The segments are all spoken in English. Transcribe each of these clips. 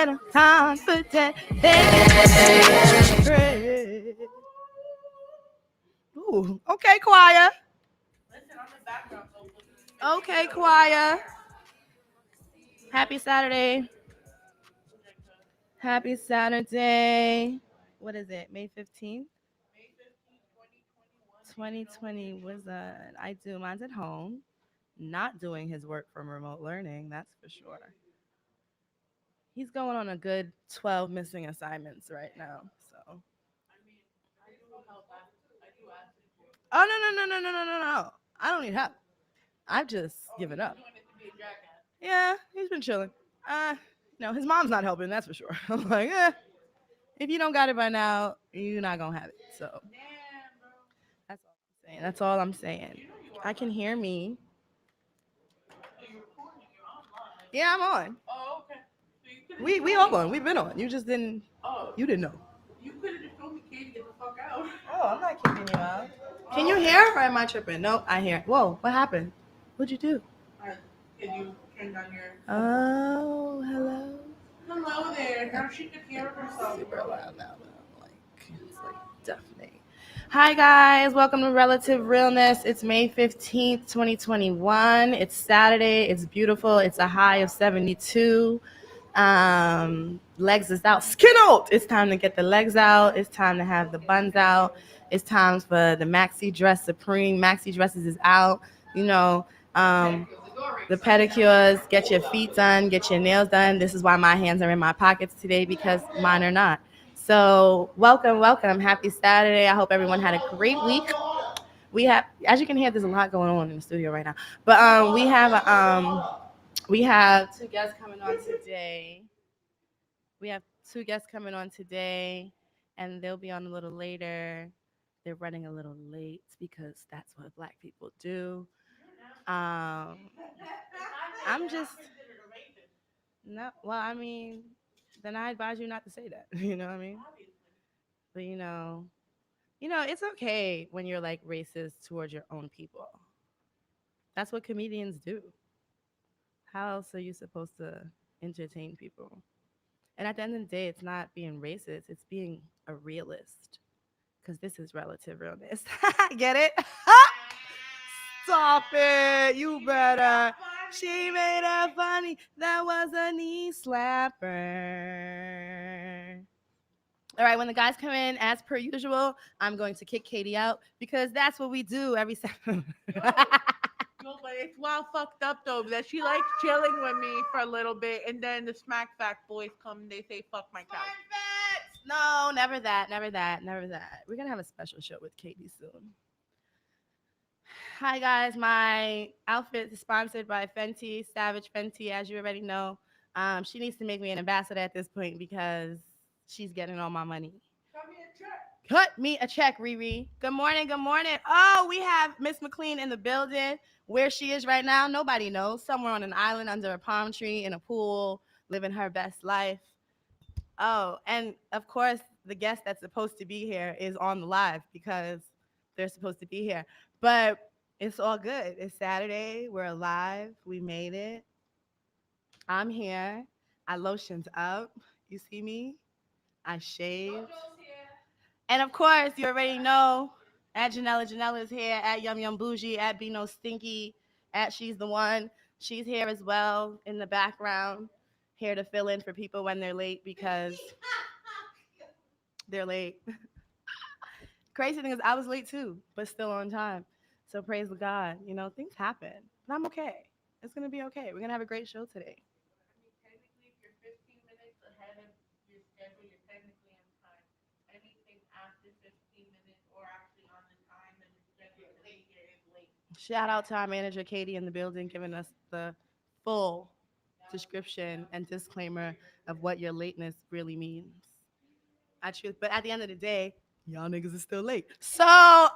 better confident. Ooh, okay, choir. Okay, choir. Happy Saturday. Happy Saturday. What is it? May 15th? 2020 Wizard. I do. Mine's at home. Not doing his work from remote learning, that's for sure. He's going on a good 12 missing assignments right now. So. Oh, no, no, no, no, no, no, no, no. I don't need help. I've just given up. Yeah, he's been chilling. His mom's not helping, that's for sure. I'm like, if you don't got it by now, you're not gonna have it. So that's all I'm saying. That's all I'm saying. I can hear me. Yeah, I'm on. We all on. We've been on. You just didn't. You didn't know. Oh, I'm not kicking you out. Can you hear or am I tripping? Nope, I hear. Whoa, what happened? What'd you do? Oh, hello. Hello there. Now she could hear herself. Super loud now, though. It's like deafening. Hi, guys. Welcome to Relative Realness. It's May 15th, 2021. It's Saturday. It's beautiful. It's a high of 72. Legs is out. Skin out. It's time to get the legs out. It's time to have the buns out. It's time for the maxi dress supreme. Maxi dresses is out. The pedicures, get your feet done, get your nails done. This is why my hands are in my pockets today, because mine are not. So welcome. Happy Saturday. I hope everyone had a great week. We have, as you can hear, there's a lot going on in the studio right now. But we have two guests coming on today. And they'll be on a little later. They're running a little late because that's what Black people do. I'm just no. Well, I mean, then I advise you not to say that. You know what I mean? But it's okay when you're like racist towards your own people. That's what comedians do. How else are you supposed to entertain people? And at the end of the day, it's not being racist, it's being a realist. Because this is relative realness. Get it? Stop it. You better. She made it funny. That was a knee slapper. All right, when the guys come in, as per usual, I'm going to kick Katie out because that's what we do every Saturday. No, but it's well fucked up though that she likes chilling with me for a little bit, and then the Smack Fact boys come and they say fuck my couch. No, never that. We're gonna have a special show with Katie soon. Hi guys, my outfit is sponsored by Fenty, Savage Fenty, as you already know. She needs to make me an ambassador at this point because she's getting all my money. Cut me a check, Riri. Good morning. Oh, we have Miss McLean in the building. Where she is right now, nobody knows. Somewhere on an island under a palm tree in a pool, living her best life. Oh, and of course, the guest that's supposed to be here is on the live because they're supposed to be here. But it's all good. It's Saturday. We're alive. We made it. I'm here. I lotioned up. You see me? I shaved. And of course, you already know, at Janella. Janella is here, at Yum Yum Bougie, at Be No Stinky, at She's the One. She's here as well in the background, here to fill in for people when they're late because they're late. Crazy thing is, I was late too, but still on time. So praise the God. Things happen, but I'm okay. It's gonna be okay. We're gonna have a great show today. Technically, if you're 15 minutes ahead of your schedule, you're technically on time. Anything after 15 minutes or actually on the time that you're scheduled to be here is late. Shout out to our manager Katie in the building, giving us the full description and disclaimer of what your lateness really means. But at the end of the day, y'all niggas is still late. So,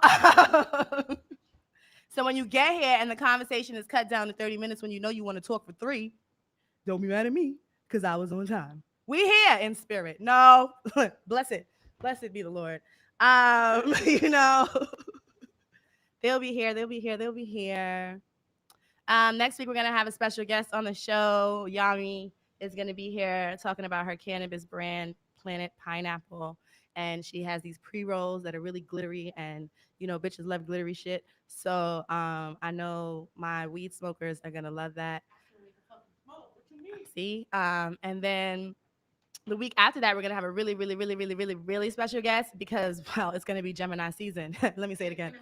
so when you get here and the conversation is cut down to 30 minutes when you know you want to talk for 3, don't be mad at me because I was on time. We here in spirit. No, blessed be the Lord. You know, they'll be here. Next week we're gonna have a special guest on the show, Yami. is going to be here talking about her cannabis brand, Planet Pineapple. And she has these pre rolls that are really glittery, and bitches love glittery shit. So I know my weed smokers are gonna love that. See, and then the week after that, we're gonna have a really, really, really, really, really, really special guest because, well, it's gonna be Gemini season. Let me say it again.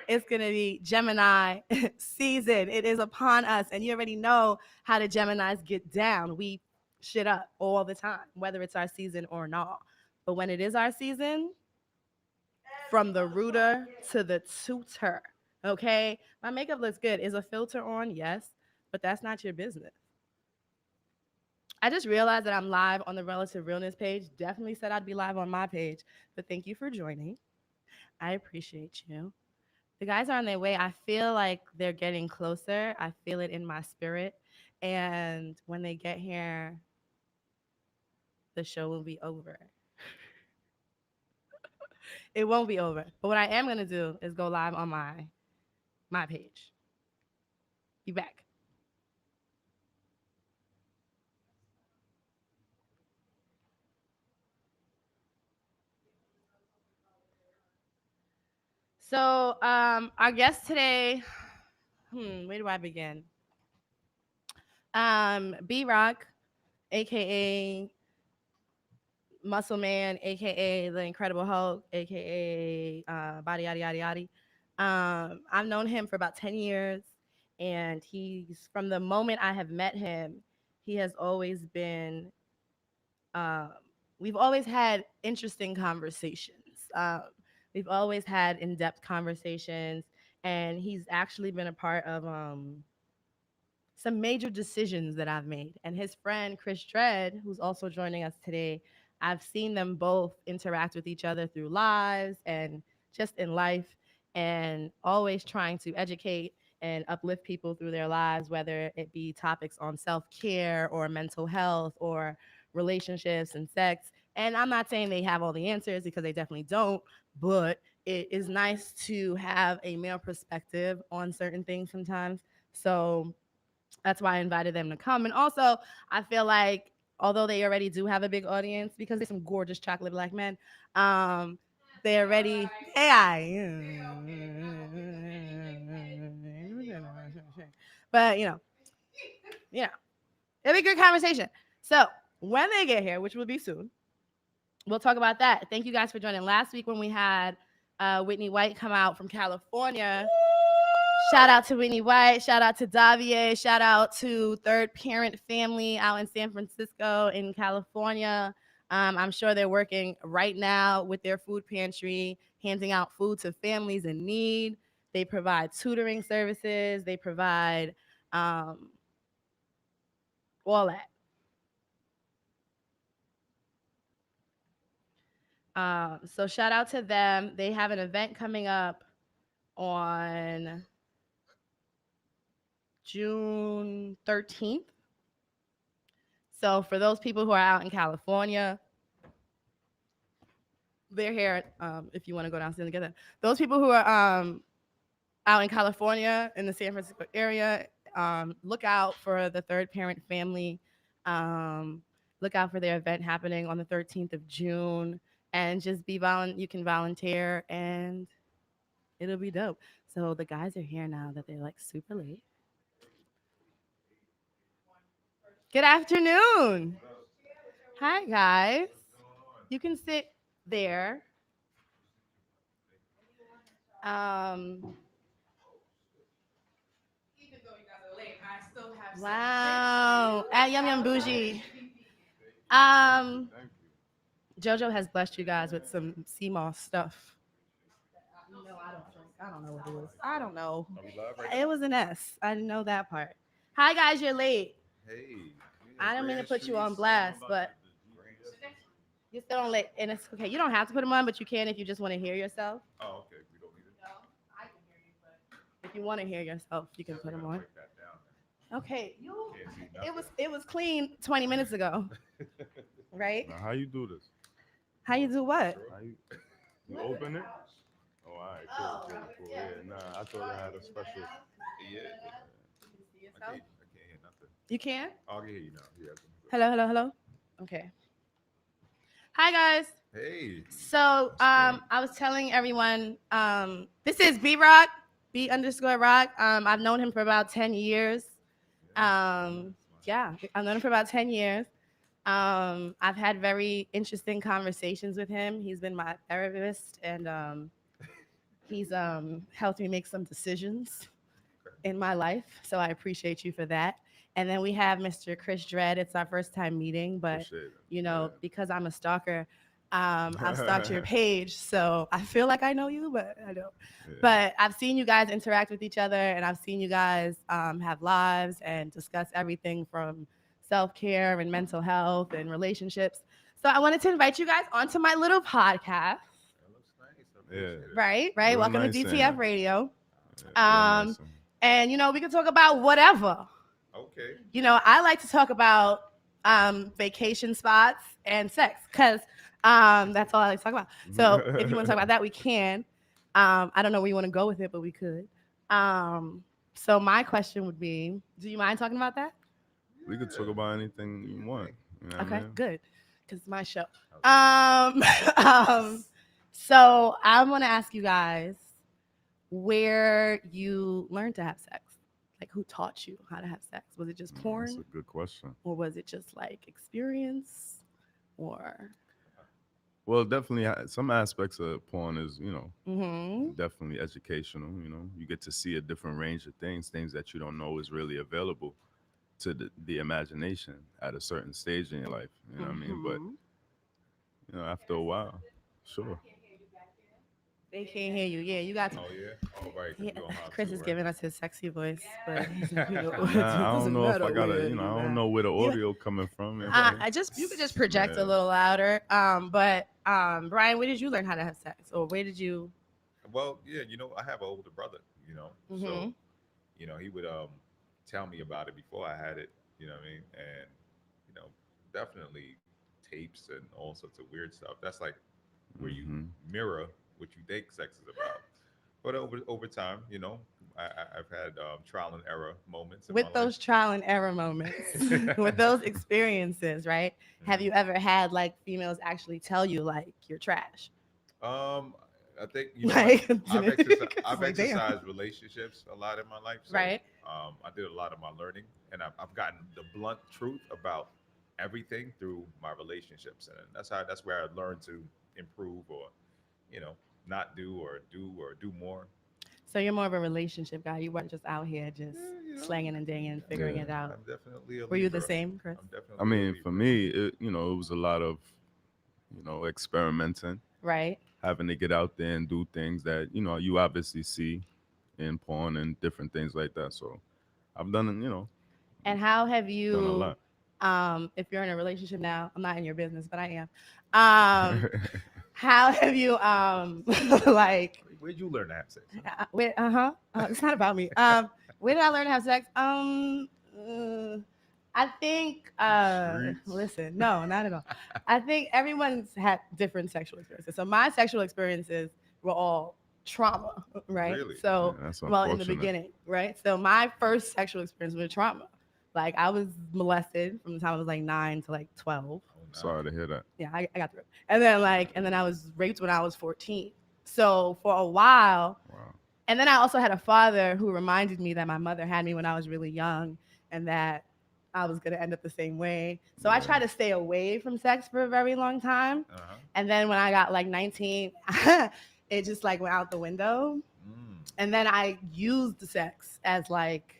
It's gonna be Gemini season. It is upon us, and you already know how the Geminis get down. We shit up all the time, whether it's our season or not. But when it is our season, from the rooter to the tutor, okay? My makeup looks good. Is a filter on? Yes, but that's not your business. I just realized that I'm live on the Relative Realness page. Definitely said I'd be live on my page, but thank you for joining. I appreciate you. The guys are on their way. I feel like they're getting closer. I feel it in my spirit. And when they get here, the show will be over. It won't be over. But what I am going to do is go live on my page. Be back. So, our guest today, where do I begin? B Rock, aka Muscle Man, aka the Incredible Hulk, aka Body Yaddy Yaddy Yaddy. I've known him for about 10 years, and he's from the moment I have met him, he has always been. Um, we've always had interesting conversations. We've always had in-depth conversations, and he's actually been a part of some major decisions that I've made. And his friend Chris Dredd, who's also joining us today, I've seen them both interact with each other through lives and just in life, and always trying to educate and uplift people through their lives, whether it be topics on self care or mental health or relationships and sex. And I'm not saying they have all the answers because they definitely don't, but it is nice to have a male perspective on certain things sometimes. So that's why I invited them to come. And also, I feel like although they already do have a big audience because they're some gorgeous chocolate black men, um, they already AI. But it'll be a good conversation. So when they get here, which will be soon, we'll talk about that. Thank you guys for joining. Last week when we had Whitney White come out from California. Shout out to Whitney White. Shout out to Davier. Shout out to Third Parent Family out in San Francisco, in California. I'm sure they're working right now with their food pantry, handing out food to families in need. They provide tutoring services. They provide um, all that. So shout out to them. They have an event coming up on June 13th. So for those people who are out in California, they're here. If you want to go downstairs and get them. Those people who are out in California in the San Francisco area, look out for the Third Parent Family. Um, look out for their event happening on the 13th of June, and just you can volunteer, and it'll be dope. So the guys are here now that they're like super late. Good afternoon. Hi guys. You can sit there. Um, wow. At Yum Yum Bougie. Um, JoJo has blessed you guys with some CMOS stuff. No, I don't drink. I don't know what it is. I don't know. It was an S. I didn't know that part. Hi guys, you're late. I don't mean to put you on blast, but you still don't let, and it's okay. You don't have to put them on, but you can if you just want to hear yourself. No, I can hear you, but if you want to hear yourself, you can put them on. Okay, it was clean 20 minutes ago, right? Now, how you do this? How you do what? How you open it? Oh, all right, cool, cool, cool. Yeah, nah, I thought it had a special. You can see yourself. You can? Hello, hello, hello. Okay. Hi guys. Hey, So what's good? I was telling everyone, this is B Rock, B underscore Rock. I've known him for about 10 years. Yeah, Um, yeah, I've known him for about 10 years. I've had very interesting conversations with him. He's been my therapist, and he's helped me make some decisions okay. in my life. So I appreciate you for that. And then we have Mr. Chris Dredd. It's our first time meeting, but Appreciate it. because I'm a stalker, I've stalked your Yeah. page, so I feel like I know you, but I don't. Yeah. But I've seen you guys interact with each other, and I've seen you guys have lives and discuss everything from self care and mental health and relationships. So I wanted to invite you guys onto my little podcast. That looks nice. I Yeah. appreciate it. Right, right. Real Welcome to nice DTF and Radio. yeah, real Um, nice and and we can talk about whatever. Okay. I like to talk about vacation spots and sex because that's all I like to talk about. So if you want to talk about that, we can. I don't know where you want to go with it, but we could. So my question would be, do you mind talking about that? we could talk Yeah. about anything you want. You know what I Okay, mean? good, because it's my show. Okay. Um, so I'm gonna ask you guys where you learned to have sex. Like, who taught you how to have sex? Was it just That's porn? a good question. Or was it just like experience? Or Well, definitely some aspects of porn is, mm-hmm. definitely educational. You get to see a different range of things that you don't know is really available to the imagination at a certain stage in your life. You know what I mean? But Mm-hmm. after a while, sure. They can't hear you. Yeah, you got to. Oh yeah. All right, because Yeah, we on mine Chris too, is right? giving us his sexy voice, but he's like, Nah, it I don't doesn't know if I matter gotta, where you I don't at. know where the You, audio coming from. If I, you could just project a yeah. little louder. But Brian, where did you learn how to have sex, or where did you? Well, yeah. I have an older brother. Mm-hmm. So he would tell me about it before I had it. You know what I mean? And you know, definitely tapes and all sorts of weird stuff. That's like where you Hmm. mirror what you think sex is about. But over time, I've had trial and error moments in my With life. those trial and error moments, with those experiences, right? Have Mhm. you ever had like females actually tell you like you're trash? Um, I think you know what Like, it's I've like damn, exercised relationships a lot in my life, so right? I did a lot of my learning, and I've gotten the blunt truth about everything through my relationships, and that's where I learned to improve or you know not do more. So you're more of a relationship guy. You weren't just out here just Yeah, slanging and dinging and figuring Yeah. it out. I'm definitely a Were you the Libra. same, Chris? I'm I definitely a mean, for Libra. me, it was a lot of, experimenting, Right. having to get out there and do things that, you obviously see in porn and different things like that. So I've done, And how have done a you, lot. if you're in a relationship now, I'm not in your business, but I am. How have you, like, Where'd you learn to have sex, huh? where, it's not about me. Where did I learn to have sex? I think, The streets. listen, no, not at all. I think everyone's had different sexual experiences. So my sexual experiences were all trauma, right? Really? Yeah, So, that's well, in the unfortunate. beginning, right? So my first sexual experience was trauma. Like I was molested from the time I was like 9 to like 12. Oh Sorry to no. hear that. Yeah, I got through it. And then I was raped when I was 14. So for a while, Wow. and then I also had a father who reminded me that my mother had me when I was really young and that I was going to end up the same way. So I Yeah. tried to stay away from sex for a very long time. Uh huh. And then when I got like 19, it just like went out the window. Mm. And then I used the sex as like,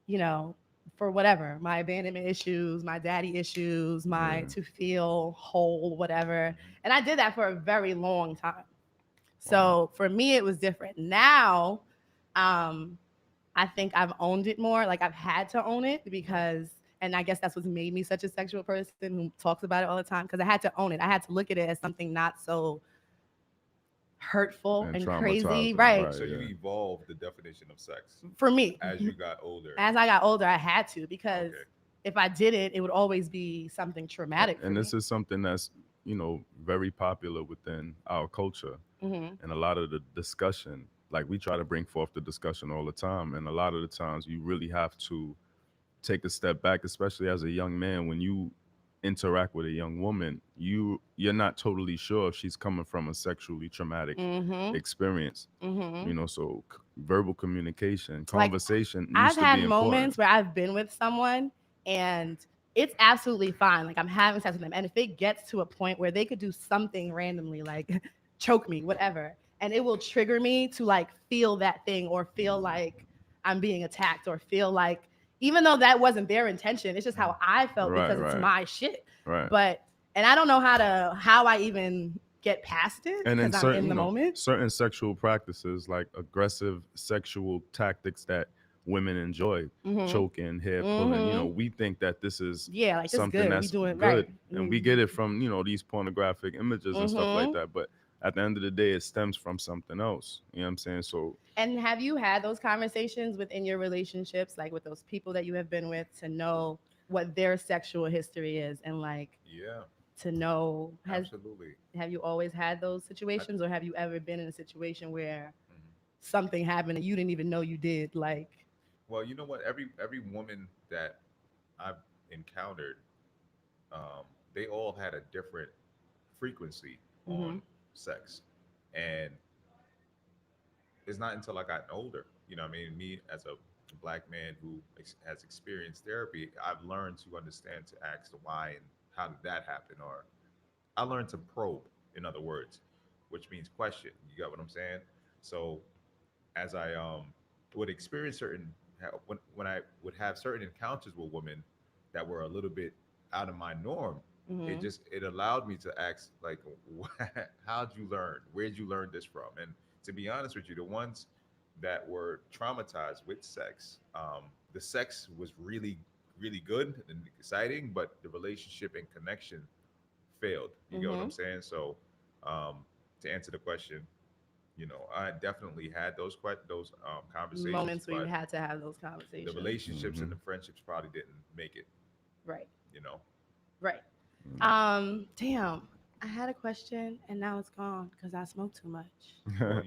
you know, for whatever, my abandonment issues, my daddy issues, my Yeah. to feel whole, whatever. Hmm. And I did that for a very long time. Wow. So for me, it was different. Now, um, I think I've owned it more. Like I've had to own it Right. because, and I guess that's what's made me such a sexual person who talks about it all the time. Because I had to own it. I had to look at it as something not so hurtful And and crazy, traumatizing, right? right? So you Yeah. evolved the definition of sex For me, as you got older. as I got older, I had to because Okay. if I didn't, it would always be something traumatic for And this me. is something that's, very popular within our culture. Hmm. And a lot of the discussion, like we try to bring forth the discussion all the time. And a lot of the times you really have to take a step back, especially as a young man, when you interact with a young woman, you're not totally sure if she's coming from a sexually traumatic Mm-hmm. experience. Mm-hmm. So verbal communication, Like conversation I've needs to had be important. moments where I've been with someone and it's absolutely fine. Like I'm having sex with them. And if it gets to a point where they could do something randomly, like choke me, whatever, and it will trigger me to like feel that thing or feel like I'm being attacked or feel like, even though that wasn't their intention, it's just how I felt Right, because it's right, my shit. right. But, and I don't know how I even get past it And then because I'm in certain, the moment. certain sexual practices like aggressive sexual tactics that women enjoy, Mm-hmm. choking, hair pulling, Mm-hmm. we think that this is Yeah, like this is something good. We that's doing it good, right. and we get it from these pornographic images and stuff like Mm-hmm. that. But at the end of the day, it stems from something else. You know what I'm saying? So And have you had those conversations within your relationships, like with those people that you have been with, to know what their sexual history is, and like Yeah, to know, absolutely. have you always had those I, situations, or have you ever been in a situation where mhm. something happened that you didn't even know you did? Like, Well, you know what? Every woman that I've encountered, they all had a different frequency mm-hmm, on sex, and it's not until I got older, I mean, me as a black man who has experienced therapy, I've learned to understand, to ask the why and how did that happen, or I learned to probe, in other words, which means question. You got what I'm saying? So as I would experience certain when I would have certain encounters with women that were a little bit out of my norm, mm-hmm, it allowed me to ask like, how'd you learn? Where'd you learn this from? And to be honest with you, the ones that were traumatized with sex, the sex was really good and exciting, but the relationship and connection failed. You get what mm-hmm, I'm saying? So to answer the question, I definitely had those conversations, moments where you but had to have those the conversations? relationships and the friendships probably didn't make it. Right, You know, right. Damn, I had a question and now it's gone because I smoked too much. well,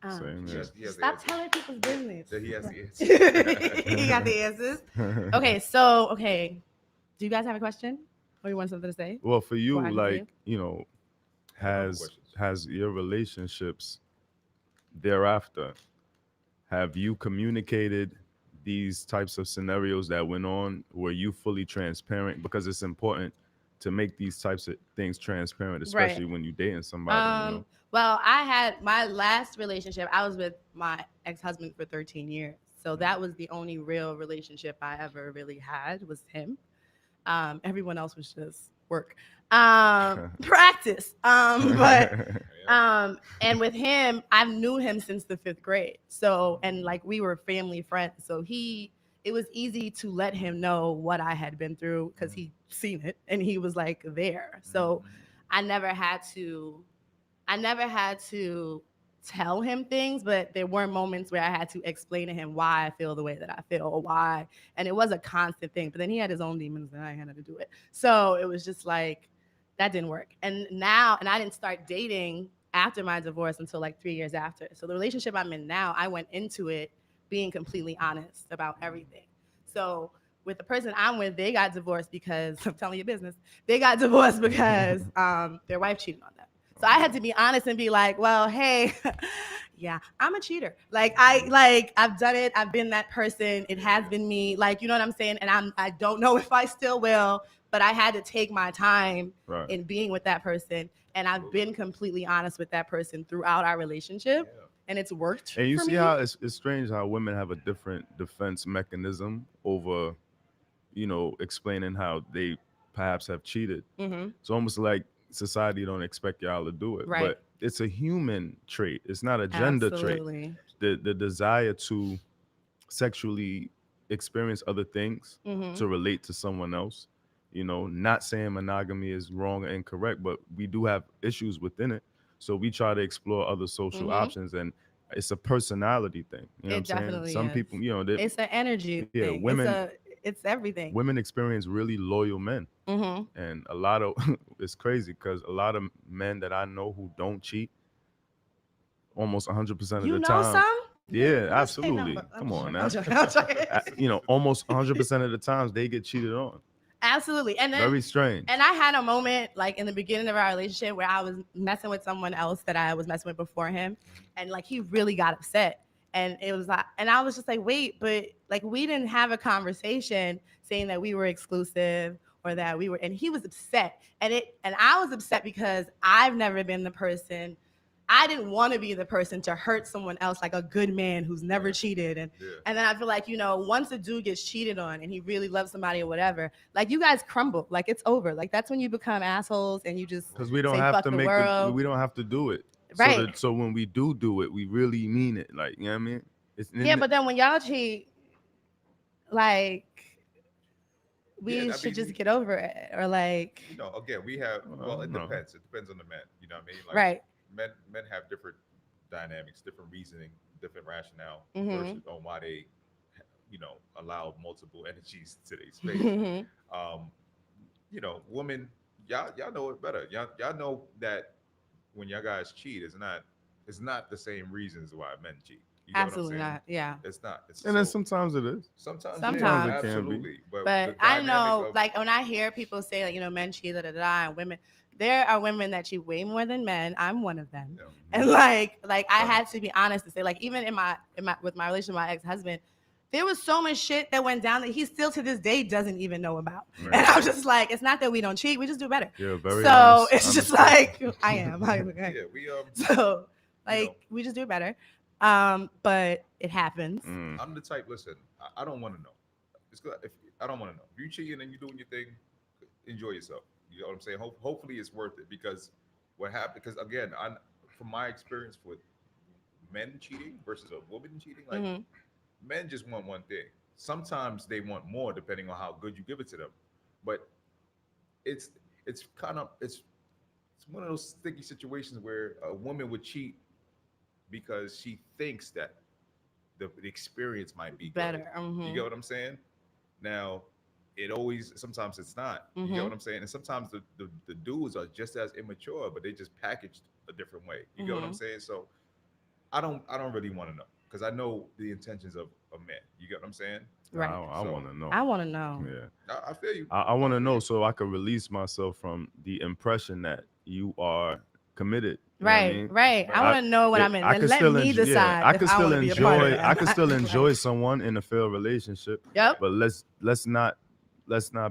same he here. has the Stop answers. telling people's business. He has the answers. You got the answers. Okay. Do you guys have a question? Or you want something to say Well, for before you, I like, continue? I have a couple has questions. has your relationships thereafter, have you communicated these types of scenarios that went on? Were you fully transparent? Because it's important to make these types of things transparent, Right. especially when you're dating somebody. Um, well, I had my last relationship, I was with my ex-husband for 13 years. So Mm, that was the only real relationship I ever really had was him. Everyone else was just work, practice. But yeah. and with him, I knew him since the fifth grade. So, and like we were family friends. So it was easy to let him know what I had been through because Mm, he seen it and he was like there. So mm, I never had to I never had to tell him things, but there were moments where I had to explain to him why I feel the way that I feel or why. And it was a constant thing. But then he had his own demons and I had to do it. So it was just like, that didn't work. And I didn't start dating after my divorce until like 3 years after. So the relationship I'm in now, I went into it being completely honest about everything. So with the person I'm with, they got divorced because I'm telling you business. They got divorced because their wife cheated on them. So I had to be honest and be like, well, hey, yeah, I'm a cheater. I've done it. I've been that person. It has yeah. been me. Like, you know what I'm saying? And I don't know if I still will, but I had to take my time Right. in being with that person. And I've Absolutely. been completely honest with that person throughout our relationship. Yeah. And it's worked And you for see me. how it's strange how women have a different defense mechanism over, explaining how they perhaps have cheated. Mm-hmm. It's almost like society don't expect y'all to do it, Right. but it's a human trait. It's not a gender trait. Absolutely. The desire to sexually experience other things, Mm-hmm. to relate to someone else. Not saying monogamy is wrong or incorrect, but we do have issues within it. So we try to explore other social Mm-hmm. options, and it's a personality thing. You know what I'm It saying? definitely Some is. people, they, It's an energy yeah, thing. It's everything. women experience really loyal men, Mm-hmm. and a lot of it's crazy because a lot of men that I know who don't cheat, almost 100% of You the know time, some? Yeah, Let's say absolutely. number. I'm Come just on joking. I'm now. joking. I'm joking. Almost 100% of the times they get cheated on. Absolutely. And then Very strange. and I had a moment like in the beginning of our relationship where I was messing with someone else that I was messing with before him, and like he really got upset. And it was like, and I was just like, wait, but like we didn't have a conversation saying that we were exclusive or that we were, and he was upset. And I was upset because I've never been the person, I didn't want to be the person to hurt someone else, like a good man who's never cheated. Yeah. And then I feel like, once a dude gets cheated on and he really loves somebody or whatever, like you guys crumble, like it's over. Like that's when you become assholes and you just Because we don't say have fuck to the make the world. we don't have to do it. So Right. that so when we do it, we really mean it. Like, you know what I mean? It's Yeah, but then when y'all cheat, like we Yeah, I should mean, just get over it. Or like, again, we have. Well, it no. depends. It depends on the man. You know what I mean? Like right. men have different dynamics, different reasoning, different rationale Mm-hmm. versus on why they, allow multiple energies to their space. Mm-hmm. Um, women, y'all know it better. Y'all know that when y'all guys cheat, it's not the same reasons why men cheat. You get what I'm Absolutely saying? not. Yeah. It's not. It's And then so sometimes it is. sometimes it is Sometimes Sometimes. it can be. absolutely, but the But I dynamic know, of like, when I hear people say, like, men cheat, da da da, and women, there are women that cheat way more than men. I'm one of them, and like I had to be honest to say, like, even in my with my relationship with my ex husband, there was so much shit that went down that he still to this day doesn't even know about. Right. And I'm just like, it's not that we don't cheat, we just do better. Yeah, very So honest. it's just honest like I am. yeah, we So you know, like we just do better. But it happens. Mm. I'm the type. Listen, I don't want to know. It's good if I don't want to know. If you cheating and you doing your thing, enjoy yourself. You know what I'm saying? Hopefully it's worth it because what happened? Because again, from my experience with men cheating versus a woman cheating, like Hmm. men just want one thing. Sometimes they want more depending on how good you give it to them, but it's it's kind of it's one of those sticky situations where a woman would cheat because she thinks that the experience might be good. Better. You Hmm. get what I'm saying? Now, it always sometimes it's not. You get Hmm. what I'm saying? And sometimes the dudes are just as immature, but they just packaged a different way. You get what I'm Hmm. saying? So I don't really want to know because I know the intentions of men. You get what I'm saying? Right. I So want to know. I want to know. Yeah. I feel you. I want I to feel know you. so I can release myself from the impression that you are committed. You know what I Right, mean? right. I Right. want I to know what yeah, I'm in. I Then could let still me enjoy. Yeah, decide if I want to be a part of I that. could still enjoy Like, someone in a failed relationship, yep. but let's not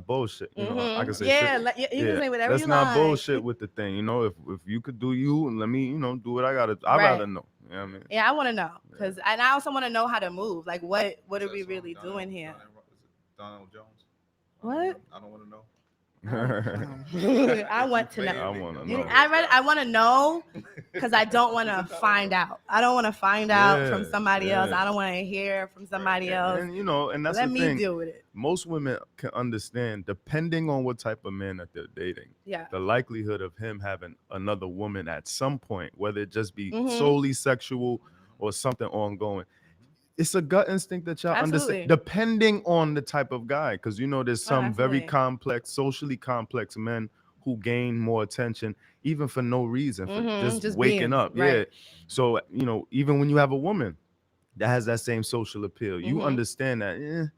bullshit. You know, I Mm-hmm. can say shit. Yeah. You can Yeah, say whatever let's you not like. bullshit with the thing. You know, if you could do you and let me, do what I gotta. I Right. rather know. You know what I mean? Yeah, I want to know Yeah. and I also want to know how to move. Like, what What's are that we song? really doing here? Is it Donald Jones? What? I don't want to know. I don't know. I If you want to know. play I it, want to I'm gonna know. bust I out. want to know because I don't want Is to it Donald find Jones? out. I don't want to find out from Yeah, somebody else. yeah. I don't want to hear from Right. somebody else. And that's Let the me thing. deal with it. Most women can understand, depending on what type of man that they're dating, Yeah. the likelihood of him having another woman at some point, whether it just be Mm-hmm. solely sexual or something ongoing. It's a gut instinct that y'all understand, Absolutely. depending on the type of guy. Because there's Oh, some very absolutely. complex, socially complex men who gain more attention, even for no reason, for Mm-hmm. just Just waking being up. Yeah. right. So, even when you have a woman that has that same social appeal. You Mm-hmm. understand that,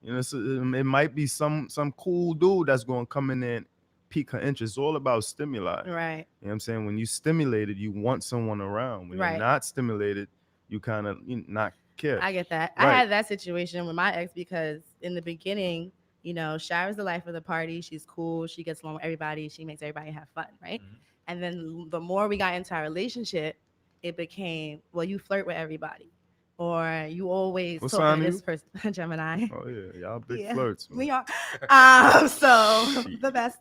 it might be some cool dude that's going to come in there and pique her interest. It's all about stimuli. Right. You know what I'm saying? When you stimulated, you want someone around. When you're Right. not stimulated, you kind of not care. I get that. I Right. had that situation with my ex because in the beginning, Shira's the life of the party. She's cool. She gets along with everybody. She makes everybody have fun, right? Mhm. And then the more we got into our relationship, it became, well, you flirt with everybody, or you always What talking sign to are this you? person, Gemini. Oh yeah, y'all big Yeah, flirts, man. we are. So Shit. the best.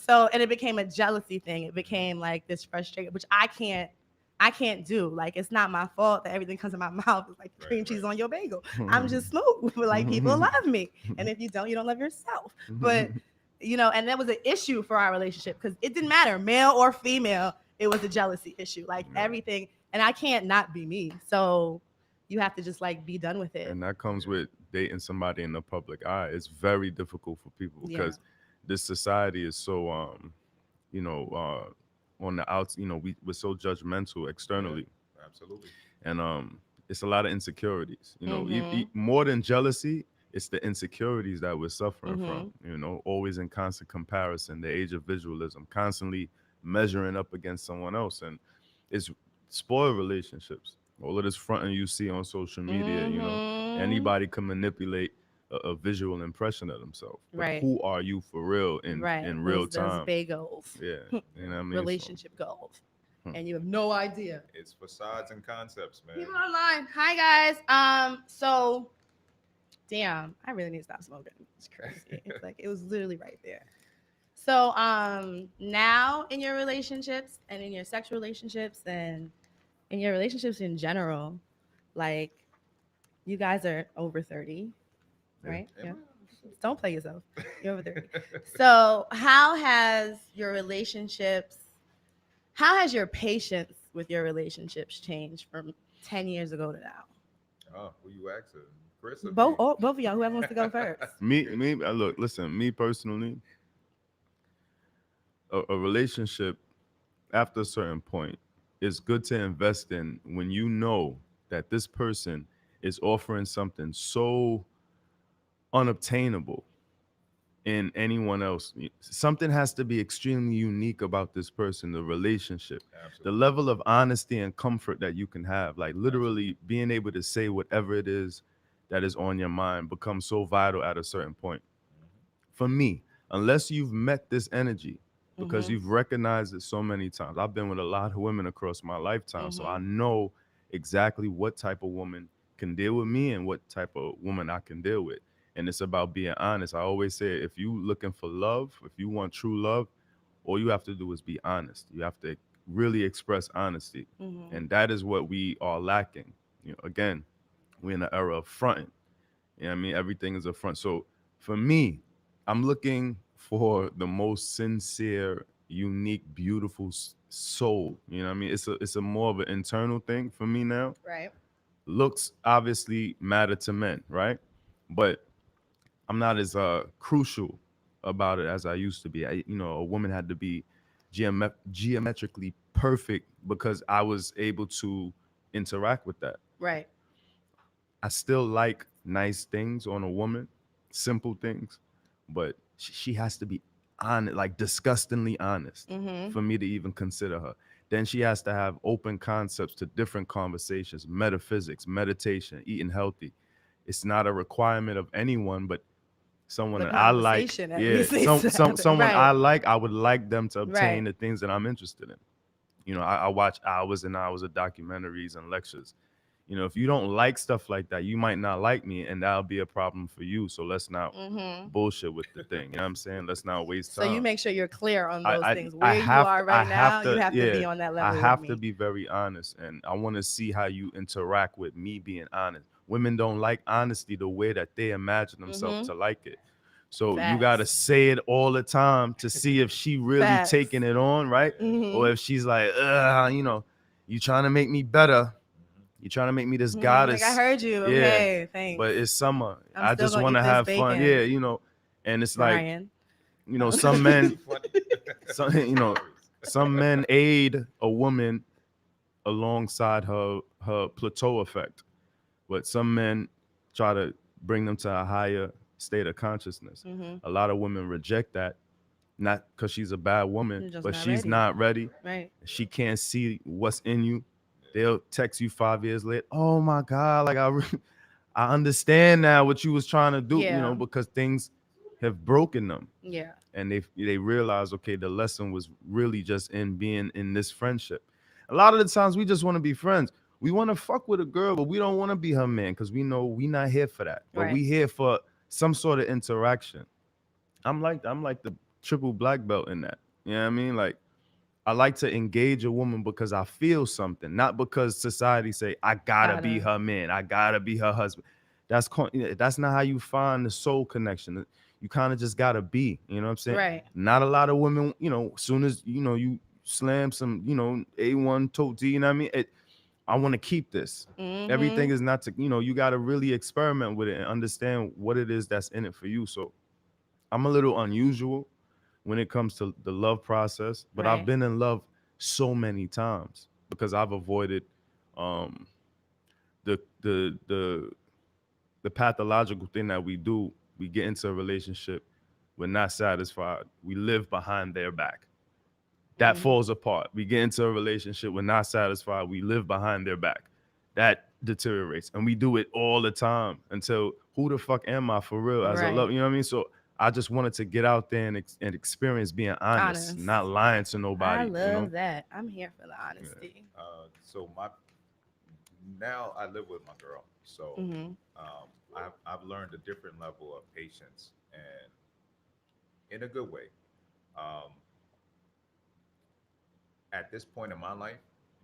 So and it became a jealousy thing. It became like this frustration, which I can't do. Like it's not my fault that everything comes in my mouth. It's like Right. cream cheese Right. on your bagel. I'm just smooth. Like people love me, and if you don't love yourself. But and that was an issue for our relationship because it didn't matter, male or female. It was a jealousy issue. Like Yeah. everything, and I can't not be me. So you have to just like be done with it. And that comes Yeah. with dating somebody in the public eye. It's very difficult for people Yeah. because this society is so on the outs, we're so judgmental Yeah. externally. Absolutely. And it's a lot of insecurities. Mhm. More than jealousy, it's the insecurities that we're suffering from. Mhm. Always in constant comparison, the age of visualism, constantly measuring up against someone else, and it's spoiled relationships. All of this fronting you see on social media, Mhm. anybody can manipulate a visual impression of themselves. But Right. who are you for real Right. in real Those time? bagels. Yeah, you know what I mean. So, Relationship goals. hmm. And you have no idea. It's facades and concepts, man. People online. Hi guys. So damn, I really need to stop smoking. It's crazy. It's like it was literally right there. So now in your relationships and in your sexual relationships and in your relationships in general, like you guys are over 30, Yeah. right? Am Yeah. I? Don't play yourself. You're over 30. So how has your relationships, how has your patience with your relationships changed from 10 years ago to now? Oh, who you asking? Chris or Both, me? oh, both of y'all, whoever wants to go first. Me, Chris. me. Look, listen. Me personally, a relationship after a certain point is good to invest in when you know that this person is offering something so unobtainable in anyone else. Something has to be extremely unique about this person, the relationship, the Absolutely. level of honesty and comfort that you can have. Like Absolutely. literally being able to say whatever it is that is on your mind becomes so vital at a certain point. Hmm. For me, unless you've met this energy, because Mm-hmm. you've recognized it so many times. I've been with a lot of women across my lifetime, so Mm-hmm. I know exactly what type of woman can deal with me and what type of woman I can deal with. And it's about being honest. I always say if you looking for love, if you want true love, all you have to do is be honest. You have to really express honesty. Mm-hmm. And that is what we are lacking. Again, we're in the era of fronting. Everything is a front. So for me, I'm looking for the most sincere, unique, beautiful soul. It's a more of an internal thing for me now. Right. Looks obviously matter to men, right? But I'm not as crucial about it as I used to be. A woman had to be geometrically perfect because I was able to interact with that. Right. I still like nice things on a woman, simple things, but she has to be honest, like disgustingly honest Mm-hmm. for me to even consider her. Then she has to have open concepts to different conversations, metaphysics, meditation, eating healthy. It's not a requirement of anyone, but someone The that I like, conversation at yeah, least needs to happen. someone I Right. like, I would like them to obtain Right. the things that I'm interested in. I watch hours and hours of documentaries and lectures. If you don't like stuff like that, you might not like me, and that'll be a problem for you. So let's not Mm-hmm. bullshit with the thing. You know what I'm saying? Let's not waste So you time. make sure you're clear on I those I things. I Where you have are to I right have now, you to have to yeah be on that I level with have to me. be very honest, and I want to see how you interact with me being honest. Women don't like honesty the way that they imagine themselves Mm-hmm. to like it. So you gotta Facts. say it all the time to see if she really Facts. taking it on, right? Or Mm-hmm. if she's like, you trying to make me better. You trying to make me this Mm-hmm. Like I goddess. heard you. Yeah. Okay. Thanks. But it's summer. I'm I still just gonna want eat to this have fun. Yeah, bacon, and it's like, Ryan. some Too men, funny. some Hilarious. some men aid a woman alongside her plateau effect, but some men try to bring them to a higher state of consciousness. Mm-hmm. A lot of women reject that, not because she's a bad woman, You're just but not she's ready. not ready. Right. She can't see what's in you. Yeah. They'll text you 5 years later. Oh my God, like I understand now what you was trying to do, Yeah. because things have broken them, Yeah. and they realize, okay, the lesson was really just in being in this friendship. A lot of the times we just want to be friends. We want to fuck with a girl, but we don't want to be her man because we know we not here for that. But Right. we here for some sort of interaction. I'm like the triple black belt in that. You know what I mean? Like I like to engage a woman because I feel something, not because society say I gotta be Gotta. her man, I gotta be her husband. That's not how you find the soul connection. You kind of just gotta be. You know what I'm saying? Right. Not a lot of women. Soon as you slam some, A1 tote D. You know what I mean? I want to keep this. Mm-hmm. Everything is not to. You got to really experiment with it and understand what it is that's in it for you. So I'm a little unusual when it comes to the love process, but I've Right. been in love so many times because I've avoided um, the the the pathological thing that we do, we get into a relationship, we're not satisfied, we live behind their back. That Mm-hmm. falls apart. We get into a relationship, we're not satisfied, we live behind their back. That deteriorates. And we do it all the time until who the fuck am I for real as a Right. love? You know what I mean? So I just wanted to get out there and, and experience being honest, Honest. not lying to I nobody, you know? love that. I'm here for the Yeah. honesty. So my now I live with my girl, so Mm-hmm. I've learned a different level of patience, and in a good way. Um, at this point in my life,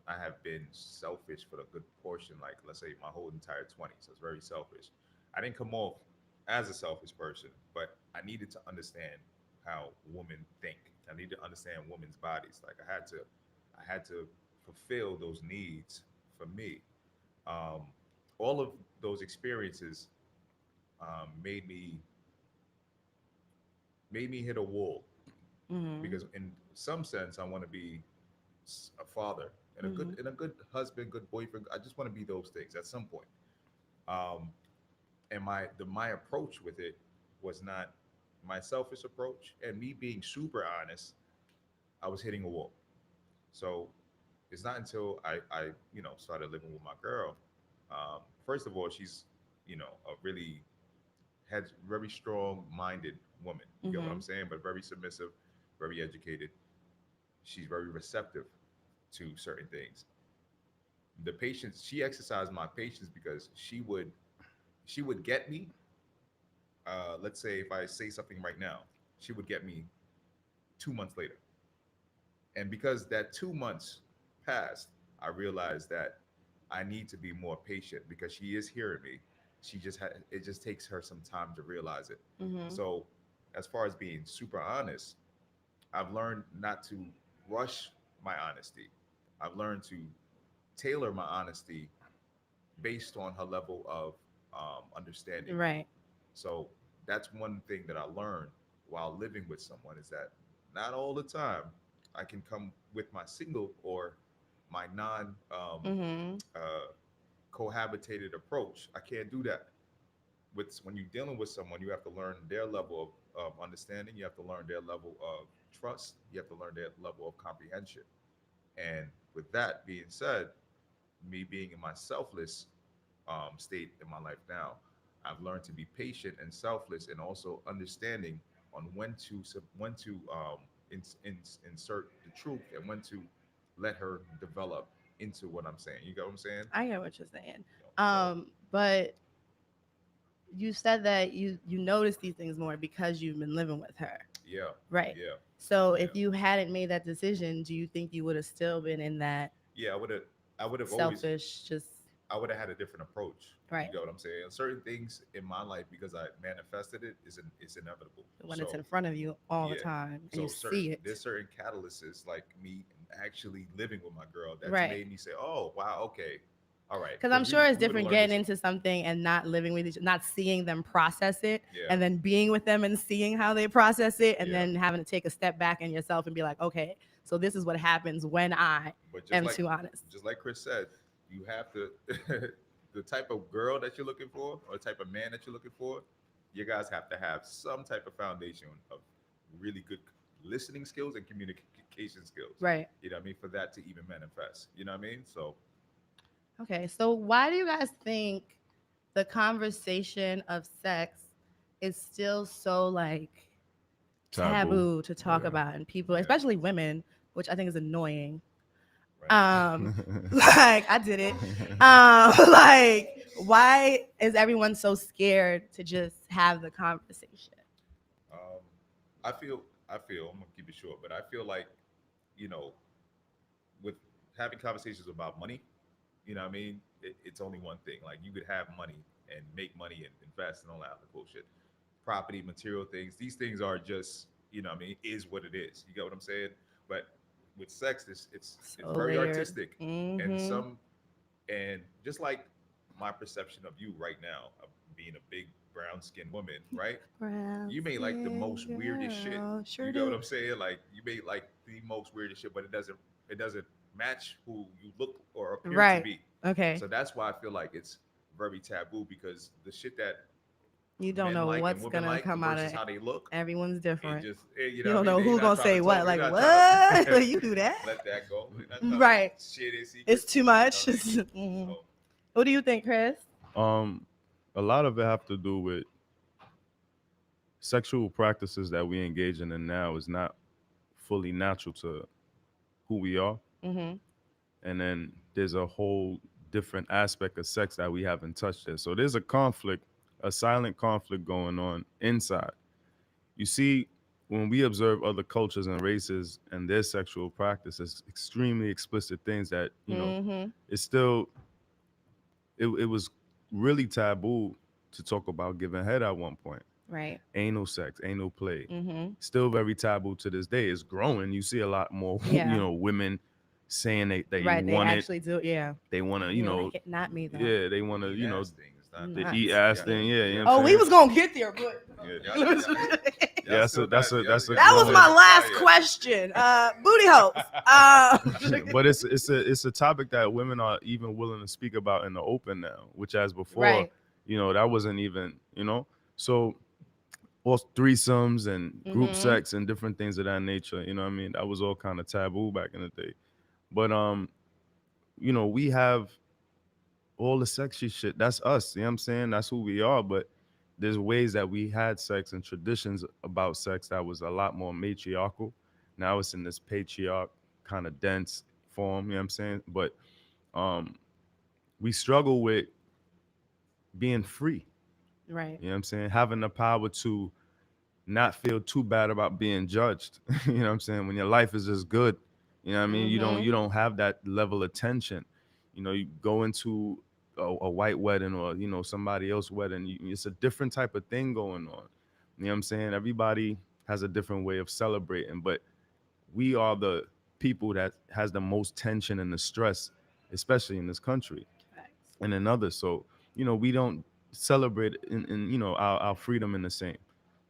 I have been selfish for the good portion, like let's say my whole entire 20s. So it's very selfish. I didn't come off as a selfish person, but I needed to understand how women think. I need to understand women's bodies. Like I had to fulfill those needs for me. Um, all of those experiences made me hit a wall Mm-hmm. because in some sense I want to be a father and Mm-hmm. a good husband, good boyfriend. I just want to be those things at some point. Um, and my approach with it was not my selfish approach, and me being super honest, I was hitting a wall. So it's not until I started living with my girl. First of all, she's a really has very strong minded woman. You get what Mm-hmm. I'm saying? But very submissive, very educated. She's very receptive to certain things. The patience she exercised my patience because she would get me. Let's say if I say something right now, she would get me 2 months later. And because that 2 months passed, I realized that I need to be more patient because she is hearing me. It just takes her some time to realize it. Mm-hmm. So as far as being super honest, I've learned not to rush my honesty. I've learned to tailor my honesty based on her level of understanding. Right. So that's one thing that I learned while living with someone is that not all the time I can come with my single or my non Mm-hmm. uh, cohabitated approach. I can't do that. When you're dealing with someone, you have to learn their level of understanding. You have to learn their level of trust. You have to learn their level of comprehension. And with that being said, me being in my selfless state in my life now, I've learned to be patient and selfless, and also understanding on when to insert the truth and when to let her develop into what I'm saying. You get what I'm saying? I get what you're saying. So But you said that you notice these things more because you've been living with her. yeah, Right. yeah, So yeah, if you hadn't made that decision, do you think you would have still been in that yeah. I would have always selfish just I would have had a different approach. You right get what I'm saying? Certain things in my life, because I manifested it, is inevitable. when it's So in front of you all the yeah. time and you So see it? there's certain catalysts like me actually living with my girl that's Right. made me say, "Oh, wow, okay, all right," Because I'm because sure it's we would have different learned getting this. into something and not living with each, not seeing them process it, Yeah, and then being with them and seeing how they process it, and yeah. then having to take a step back in yourself and be like, okay, so this is what happens when I But am too honest. just like Chris said, you have to the type of girl that you're looking for or the type of man that you're looking for, you guys have to have some type of foundation of really good listening skills and communication skills. Right. You know what I mean? For that to even manifest. You know what I mean? So Okay. So why do you guys think the conversation of sex is still so like Taboo. taboo to talk Yeah. about, and people, yeah, especially women, which I think is annoying. right. Um, like I did it. Like why is everyone so scared to just have the conversation? Um, I feel I'm gonna keep it short, but I feel like you know with having conversations about money, you know what I mean? It's only one thing. Like you could have money and make money and invest and all that other bullshit. Property, material things. These things are just, you know what I mean, is what it is. You get what I'm saying? But with sex, it's So very layered. artistic. And Mm-hmm. some and just like my perception of you right now, of being a big brown skinned woman, right? Brown You may like the skin most weirdest shit. girl, sure You get what do. I'm saying? Like you may like the most weirdest shit, but it doesn't match who you look or appear to Right. be. Okay. So that's why I feel like it's very taboo because the shit that You don't men know like and what's women gonna like come out versus of how they look, everyone's it different. just you You know what don't I mean. know They're who not gonna trying to say talk. what. They're Like not trying what? to You do that? let that go. They're not trying to Right. share their It's secrets. too You know much. what I mean? Mhm. So What do you think, Chris? Um, a lot of it have to do with sexual practices that we engage in, and now is not fully natural to who we are. Mhm. And then there's a whole different aspect of sex that we haven't touched yet. So there's a conflict, a silent conflict going on inside. You see, when we observe other cultures and races and their sexual practices, extremely explicit things that, Mhm. it's still, it was really taboo to talk about giving head at one point. Right. Anal sex, anal play, Mhm. still very taboo to this day. It's growing. You see a lot more, Yeah. women saying they Right. They want it. actually do. Yeah. They want to, You're like, not me though. yeah, they want to, eat ass thing is not the Not eat ass yeah thing. me. Yeah, you know yeah what I'm Oh, we saying? was gonna get there, but yeah. Yeah, Y'all still not that's a that was growing. my lit the fire last yet. question. Booty holes. But it's a topic that women are even willing to speak about in the open now, which as before, Right. that wasn't even. So all threesomes and group Mhm. sex and different things of that nature. You know what I mean? That was all kind of taboo back in the day. But we have all the sexy shit. That's us. You know what I'm saying? That's who we are. But there's ways that we had sex and traditions about sex that was a lot more matriarchal. Now it's in this patriarch kind of dense form. You know what I'm saying? But um, we struggle with being free. Right. You know what I'm saying? Having the power to not feel too bad about being judged. You know what I'm saying? When your life is just good, you know what I mean? You don't Mhm. you don't have that level of tension. You go into a white wedding or somebody else wedding. It's a different type of thing going on. You know what I'm saying? Everybody has a different way of celebrating, but we are the people that has the most tension and the stress, especially in this country Facts. and in others. So we don't celebrate in our freedom in the same.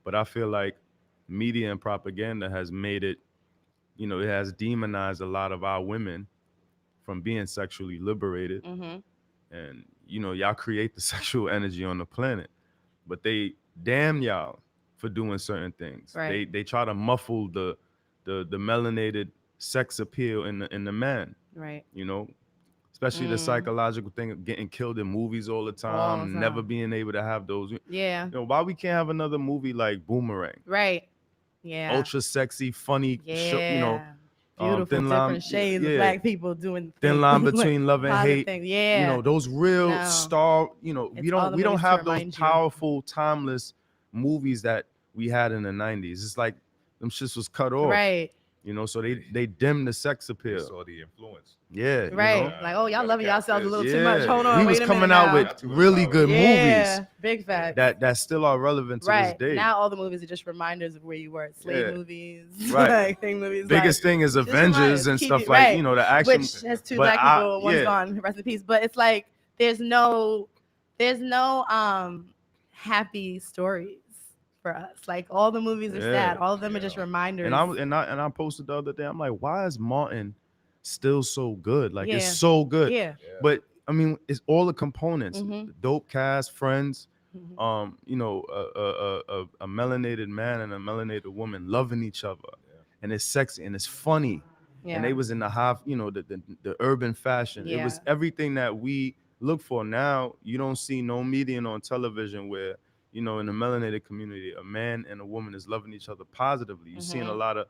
But I feel like media and propaganda has made it, it has demonized a lot of our women from being sexually liberated. Mhm. And y'all create the sexual energy on the planet, but they damn y'all for doing certain things. They Right. they try to muffle the melanated sex appeal in the man, Right. you know, especially the Mm. psychological thing of getting killed in movies all the All the time, never time. being able to have those. Yeah. Why we can't have another movie like Boomerang, Right. Yeah. ultra sexy, funny, Yeah. Beautiful thin line, different shades of yeah, black people doing thin things line like between love and positive hate. things. Yeah. Those real No. star. We It's all don't the we don't movies to have those remind you. powerful, timeless movies that we had in the '90s. It's like them shits was cut off. Right. So they They, they dim the sex they appeal. saw the influence. Yeah, Right. Like, oh, You y'all gotta loving catch yourselves a this. little too much. yeah. Hold We on. was Wait a minute coming out with now. Y'all too really empowered. good movies Yeah. Big Yeah. facts. that still are relevant to this Right. day. Now all the movies are just reminders of where you were. Slave Yeah, movies, right. like thing movies, like Biggest thing is just reminders Avengers to and keep stuff you like right. the action. Which has two But black people, one's yeah, gone, rest in peace. But it's like there's no happy stories for us. Like all the movies are yeah. sad. All of them are Yeah. just And reminders. I posted the other day. I'm like, why is Martin still so good? Like it's Yeah. so good. Yeah. Yeah. But I mean, it's all the components: Mhm. the dope cast, friends, Mhm. a melanated man and a melanated woman loving each other, Yeah. and it's sexy and it's funny. And Yeah. they was in the high, the urban fashion. It Yeah. was everything that we look for. Now you don't see no median on television where in the melanated community, a man and a woman is loving each other positively. You're seeing a Mhm. lot of,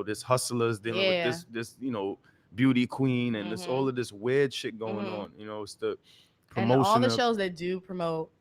this hustlers dealing with Yeah. this, beauty queen and this all Mhm. of this weird shit going Mhm. on. It's the And all promotion the of shows that do promote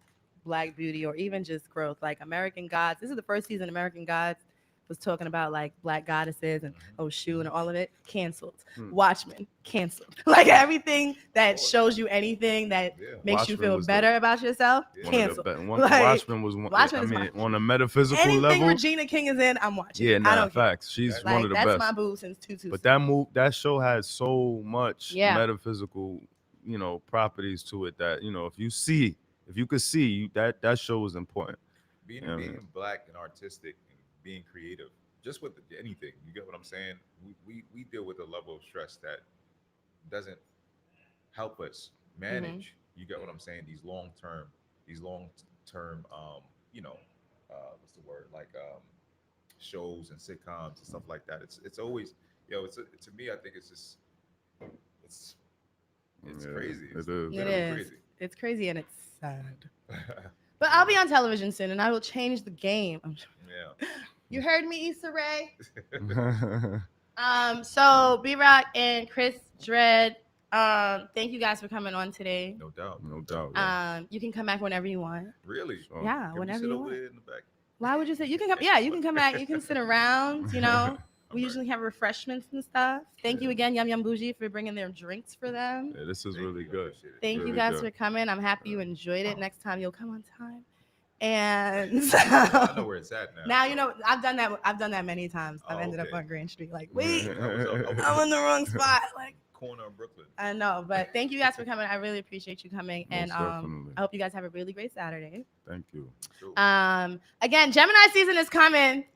black beauty or even just growth, like American Gods. This is the first season American Gods was talking about like black goddesses and Mhm. Oshu and all of it. Canceled. Hmm. Watchmen canceled. Like everything Of that course. shows you anything that Yeah. makes you Watchmen feel was the better about yourself, Yeah. one of the canceled. best. Like Watchmen was one. Yeah, Watchmen I is my mean, on a metaphysical anything level, Regina King is in, I'm watching yeah, it. I nah, don't care. facts. She's That, one of Like the that's my best. boo since 227. But that show has so much Yeah. metaphysical, properties to it that if you could see that show is important. being You know what I mean? being black and artistic and being creative, just with anything. You get what I'm saying? We deal with a level of stress that doesn't help us Mhm. manage You get what I'm saying? These long term, you know, what's the word? Like shows and sitcoms and stuff like that. It's always, to me, I think it's just it's it's Yeah, crazy. It's it is. It literally is. crazy. It's crazy and it's sad. But I'll Yeah, be on television soon, and I will change the game. yeah. You heard me, Issa Rae. Yeah. So B Rock and Chris Dredd. Thank you guys for coming on today. No doubt, no No doubt. doubt, yeah. You can come back whenever you want. Really? Sure. Yeah, Can we whenever sit you over want. there in the back? Why would you say you can come? Yeah, you can come back. You can sit around. You know, All we right. usually have refreshments and stuff. Thank you Yeah. again, Yum Yum Bougie, for bringing their drinks for them. Yeah, this is Thank really you. I good. appreciate it. Thank you Really guys good. for coming. I'm happy you enjoyed it. Next time you'll come on time. And Well, I know where it's at now. now so- you know I've done that. I've done that many times. I've Oh, ended up okay. on Grand Street. Like, wait, I was I'm in the wrong spot. Like, corner of Brooklyn. I know, but thank you guys for coming. I really appreciate you coming, and Most definitely. I hope you guys have a really great Saturday. Thank you. Sure. Again, Gemini season is coming.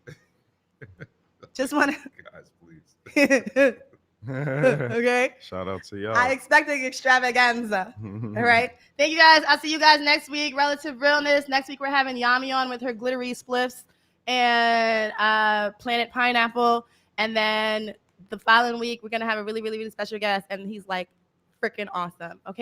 Just want Guys, please. to. Okay. Shout out to y'all. I expecting extravaganza. All right. Thank you guys. I'll see you guys next week. Relative Realness. Next week we're having Yami on with her glittery spliffs and Planet Pineapple. And then the following week we're gonna have a really, really, really special guest, and he's like freaking awesome. Okay.